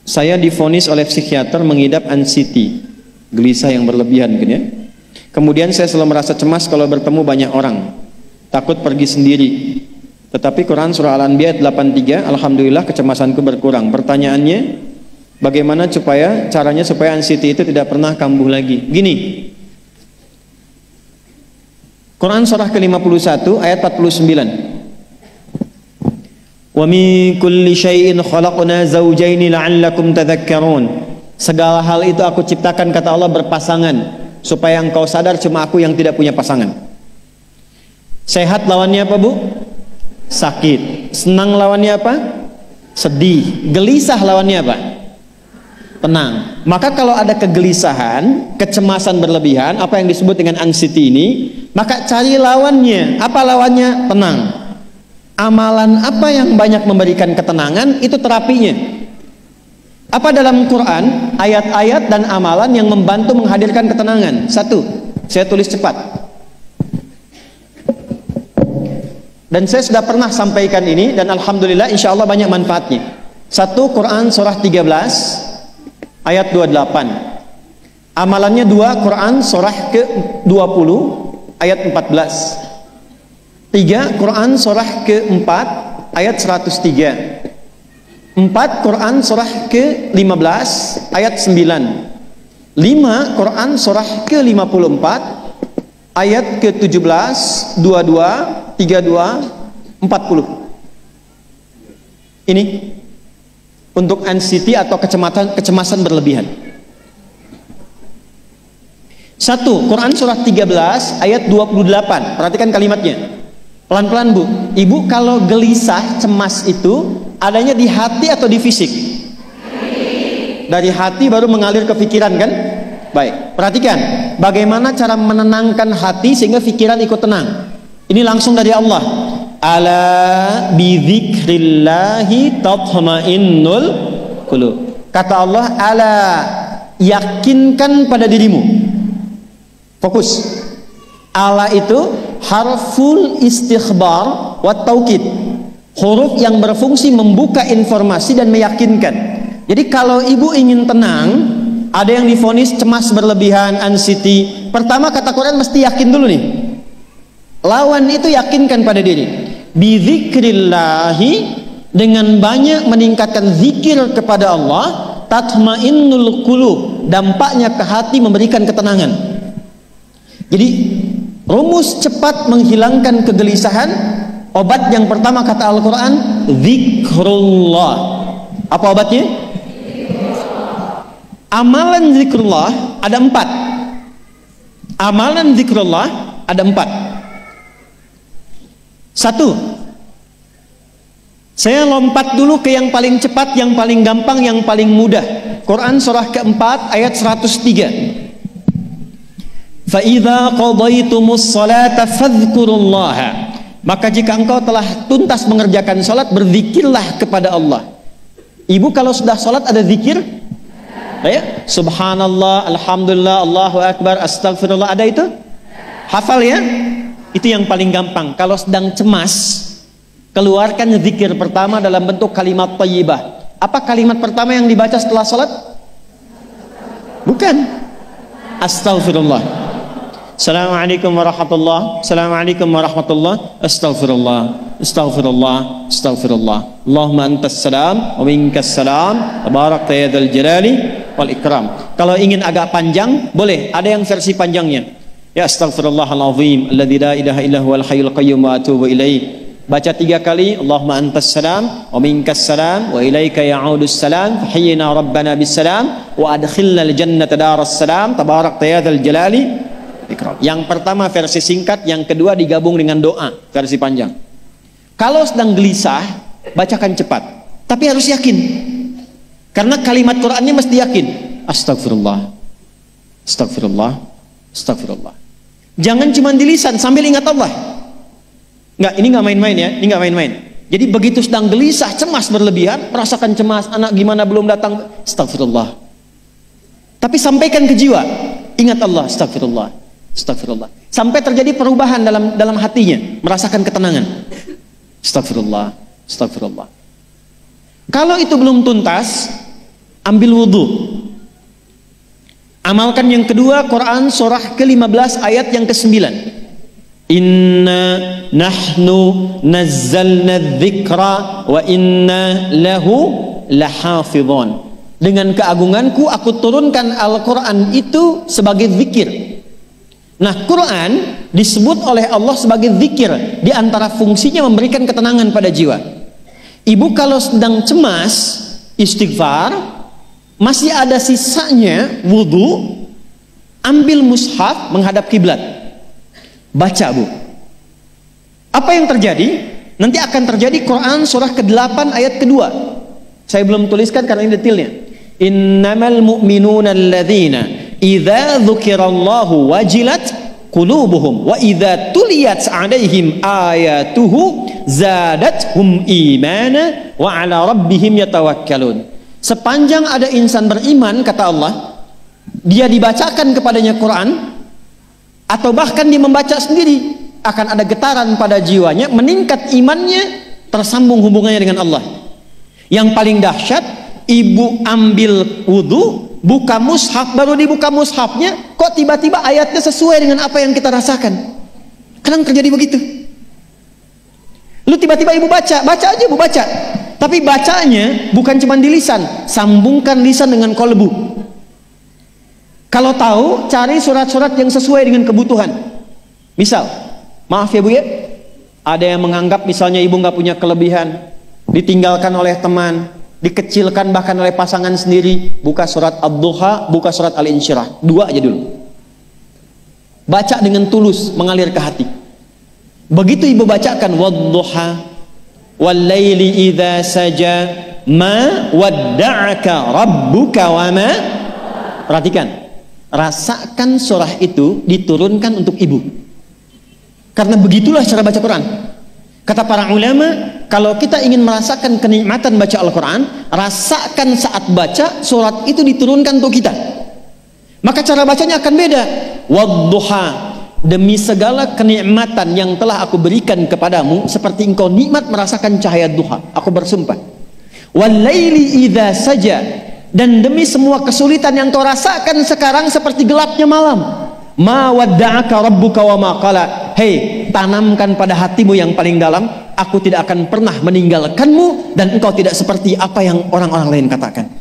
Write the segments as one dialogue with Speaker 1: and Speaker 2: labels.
Speaker 1: Saya divonis oleh psikiater mengidap anxiety, gelisah yang berlebihan mungkin ya. Kemudian saya selalu merasa cemas kalau bertemu banyak orang, takut pergi sendiri. Tetapi Quran surah Al-Anbiya 83, alhamdulillah kecemasanku berkurang. Pertanyaannya, bagaimana caranya supaya anxiety itu tidak pernah kambuh lagi? Gini, Quran surah ke-51 ayat 49. Wa min kulli syai'in khalaqna zawjaini la'allakum tadhakkarun. Segala hal itu aku ciptakan, kata Allah, berpasangan supaya engkau sadar cuma aku yang tidak punya pasangan. Sehat lawannya apa, Bu? Sakit. Senang lawannya apa? Sedih. Gelisah lawannya apa? Tenang. Maka kalau ada kegelisahan, kecemasan berlebihan, apa yang disebut dengan anxiety ini, maka cari lawannya. Apa lawannya? Tenang. Amalan apa yang banyak memberikan ketenangan, itu terapinya. Apa dalam Quran ayat-ayat dan amalan yang membantu menghadirkan ketenangan? Satu, saya tulis cepat. Dan saya sudah pernah sampaikan ini dan alhamdulillah insya Allah banyak manfaatnya. Satu, Quran surah 13 ayat 28. Amalannya dua, Quran surah ke-20 ayat 14. 3, Quran surah ke-4 ayat 103. 4, Quran surah ke-15 ayat 9. 5, Quran surah ke-54 ayat ke-17, 22, 32, 40. Ini untuk anxiety atau kecemasan berlebihan. 1, Quran surah 13 ayat 28. Perhatikan kalimatnya. Pelan-pelan, Bu. Ibu kalau gelisah, cemas itu adanya di hati atau di fisik? Dari hati baru mengalir ke pikiran, kan? Baik, perhatikan bagaimana cara menenangkan hati sehingga pikiran ikut tenang. Ini langsung dari Allah. Ala bidzikrillahi tatma'innul qulub. Kata Allah, ala, yakinkan pada dirimu. Fokus. Ala itu harful istikhbar wa taukid, huruf yang berfungsi membuka informasi dan meyakinkan. Jadi kalau ibu ingin tenang, ada yang divonis cemas berlebihan, anxiety, pertama kata Quran mesti yakin dulu nih. Lawan itu yakinkan pada diri. Bidzikrillahi, dengan banyak meningkatkan zikir kepada Allah, tatmainnul qulub, dampaknya ke hati memberikan ketenangan. Jadi rumus cepat menghilangkan kegelisahan, obat yang pertama kata Al-Quran, zikrullah. Apa obatnya? Amalan zikrullah ada 4. Amalan zikrullah ada 4. 1, saya lompat dulu ke yang paling cepat, yang paling gampang, yang paling mudah. Quran surah ke-4 ayat 103. فَإِذَا قَضَيْتُمُ الصَّلَاةَ فَاذْكُرُوا اللَّهَ. Maka jika engkau telah tuntas mengerjakan salat, berzikirlah kepada Allah. Ibu kalau sudah salat ada zikir? Ya? Subhanallah, alhamdulillah, Allahu akbar, astagfirullah, ada itu? Hafal ya? Itu yang paling gampang. Kalau sedang cemas, keluarkan zikir pertama dalam bentuk kalimat thayyibah. Apa kalimat pertama yang dibaca setelah salat? Bukan. Astagfirullah. Assalamualaikum warahmatullah. Assalamualaikum warahmatullah. Astaghfirullah. Astaghfirullah. Astaghfirullah. Allahumma antas salam wa minkas salam. Tabarakta ya dzal jalali wal ikram. Kalau ingin agak panjang, boleh. Ada yang versi panjangnya. Ya astaghfirullahalazim alladzi la ilaha illa huwal hayyul qayyum wa atubu ilaih. Baca 3 kali. Allahumma antas salam wa minkas salam wa ilaika ya'udus salam. Fahayyina rabbana bis salam wa adkhilna al jannata daras salam. Tabarakta ya dzal jalali. Yang pertama versi singkat, yang kedua digabung dengan doa versi panjang. Kalau sedang gelisah, bacakan cepat, tapi harus yakin, karena kalimat Qurannya mesti yakin. Astagfirullah, astagfirullah, astagfirullah. Jangan cuma di lisan sambil ingat Allah. Enggak, ini nggak main-main ya, ini nggak main-main. Jadi begitu sedang gelisah, cemas berlebihan, merasakan cemas, anak gimana belum datang, astagfirullah. Tapi sampaikan ke jiwa, ingat Allah, astagfirullah. Astagfirullah. Sampai terjadi perubahan dalam hatinya, merasakan ketenangan. Astagfirullah, astagfirullah. Kalau itu belum tuntas, ambil wudhu. Amalkan yang kedua, Quran surah ke-15 ayat yang ke-9. Inna nahnu nazzalna dzikra wa inna lahu lahafidhun. Dengan keagunganku aku turunkan Al-Quran itu sebagai zikir. Nah, Quran disebut oleh Allah sebagai zikir. Di antara fungsinya memberikan ketenangan pada jiwa. Ibu kalau sedang cemas, istighfar, masih ada sisanya wudhu, ambil mushaf menghadap kiblat, baca bu. Apa yang terjadi? Nanti akan terjadi Quran surah ke-8 ayat kedua. Saya belum tuliskan karena ini detailnya. Innamal mu'minuna alladzina idza dzukirallahu wajilat qulubuhum wa idza tuliyat 'alaihim ayatuhu zadatuhum imana wa 'ala rabbihim yatawakkalun. Sepanjang ada insan beriman, kata Allah, dia dibacakan kepadanya Quran atau bahkan dia membaca sendiri, akan ada getaran pada jiwanya, meningkat imannya, tersambung hubungannya dengan Allah. Yang paling dahsyat, ibu ambil wudhu, buka mushaf, baru dibuka mushafnya, kok tiba-tiba ayatnya sesuai dengan apa yang kita rasakan. Kadang terjadi begitu. Lu tiba-tiba ibu baca aja ibu baca. Tapi bacanya bukan cuma di lisan, sambungkan lisan dengan kolbu. Kalau tahu, cari surat-surat yang sesuai dengan kebutuhan. Misal, maaf ya bu ya, ada yang menganggap misalnya ibu nggak punya kelebihan, ditinggalkan oleh teman, dikecilkan bahkan oleh pasangan sendiri, buka surat Ad-Duha, buka surat Al-Insyirah, 2 aja dulu. Baca dengan tulus, mengalir ke hati. Begitu ibu bacakan Wad-Duha wal-laili idza saja ma wadda'aka rabbuka wa ma. Perhatikan, rasakan surah itu diturunkan untuk ibu. Karena begitulah cara baca Quran. Kata para ulama, kalau kita ingin merasakan kenikmatan baca Al-Quran, rasakan saat baca surat itu diturunkan untuk kita. Maka cara bacanya akan beda. Wadduha, demi segala kenikmatan yang telah aku berikan kepadamu, seperti engkau nikmat merasakan cahaya duha, aku bersumpah. Wal-laili idza saja, dan demi semua kesulitan yang kau rasakan sekarang seperti gelapnya malam. Ma wadda'aka rabbuka wa ma qala. Hei, tanamkan pada hatimu yang paling dalam, aku tidak akan pernah meninggalkanmu dan engkau tidak seperti apa yang orang-orang lain katakan.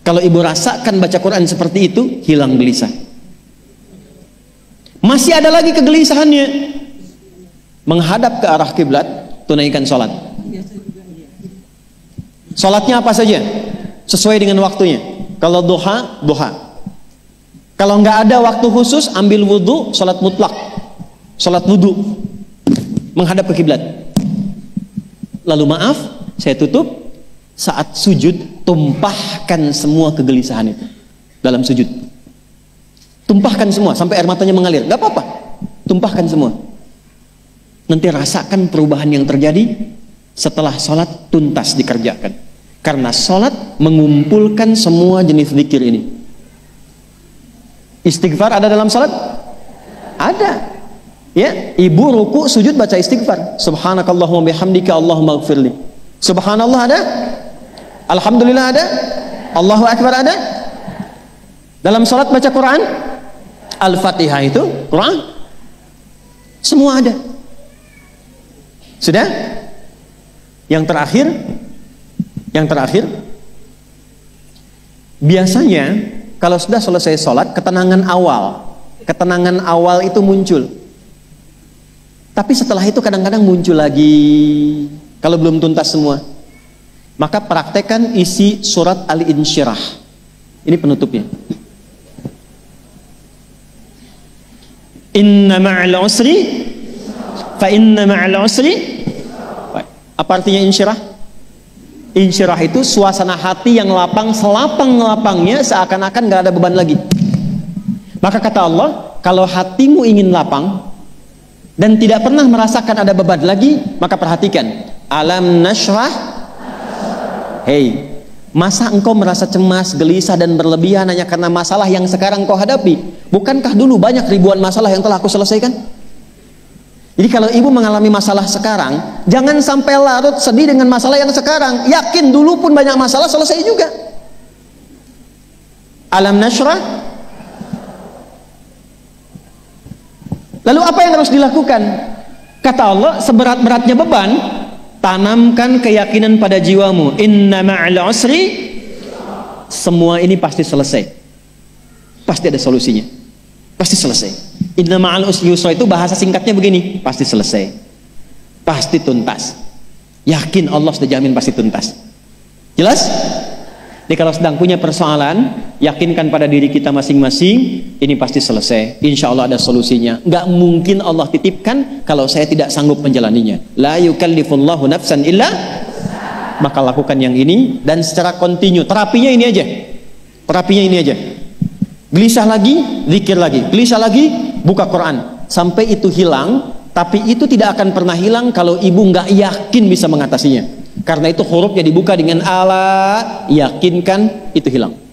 Speaker 1: Kalau ibu rasakan baca Quran seperti itu, hilang gelisah. Masih ada lagi kegelisahannya, menghadap ke arah kiblat, tunaikan sholat. Sholatnya apa saja? Sesuai dengan waktunya. Kalau duha, duha. Kalau nggak ada waktu khusus, ambil wudhu, sholat mutlak, sholat wudhu, menghadap ke kiblat. Lalu maaf, saya tutup, saat sujud, tumpahkan semua kegelisahan itu dalam sujud. Tumpahkan semua sampai air matanya mengalir, nggak apa-apa, tumpahkan semua. Nanti rasakan perubahan yang terjadi setelah sholat tuntas dikerjakan. Karena sholat mengumpulkan semua jenis zikir ini. Istighfar ada dalam salat? Ada. Ya, ibu ruku sujud baca istighfar. Subhanakallahumma bihamdika Allahumma ighfirli. Subhanallah ada? Alhamdulillah ada? Allahu akbar ada? Dalam salat baca Quran? Al-Fatihah itu Quran. Semua ada. Sudah? Yang terakhir biasanya kalau sudah selesai sholat, ketenangan awal itu muncul. Tapi setelah itu kadang-kadang muncul lagi, kalau belum tuntas semua. Maka praktekkan isi surat Al-Insyirah. Ini penutupnya. Inna ma'al usri fa inna ma'al usri. Apa artinya insyirah? Insyirah itu suasana hati yang lapang, selapang-lapangnya seakan-akan gak ada beban lagi. Maka kata Allah, kalau hatimu ingin lapang dan tidak pernah merasakan ada beban lagi, maka perhatikan, alam nashrah. Hei, masa engkau merasa cemas, gelisah dan berlebihan hanya karena masalah yang sekarang kau hadapi? Bukankah dulu banyak ribuan masalah yang telah aku selesaikan? Jadi kalau ibu mengalami masalah sekarang, jangan sampai larut sedih dengan masalah yang sekarang. Yakin dulu pun banyak masalah selesai juga. Alam nashrah. Lalu apa yang harus dilakukan? Kata Allah, seberat-beratnya beban, tanamkan keyakinan pada jiwamu. Inna ma'al usri, semua ini pasti selesai. Pasti ada solusinya. Pasti selesai. Inna ma'al usri yusra itu bahasa singkatnya begini, pasti selesai. Pasti tuntas. Yakin Allah sudah jamin pasti tuntas. Jelas? Jadi kalau sedang punya persoalan, yakinkan pada diri kita masing-masing, ini pasti selesai. Insya Allah ada solusinya. Nggak mungkin Allah titipkan kalau saya tidak sanggup menjalaninya. La yukallifullahu nafsan illa, maka lakukan yang ini dan secara kontinu. Terapinya ini aja. Terapinya ini aja. Gelisah lagi, zikir lagi. Gelisah lagi, buka Quran. Sampai itu hilang, tapi itu tidak akan pernah hilang kalau ibu nggak yakin bisa mengatasinya. Karena itu hurufnya dibuka dengan ala, yakinkan, itu hilang.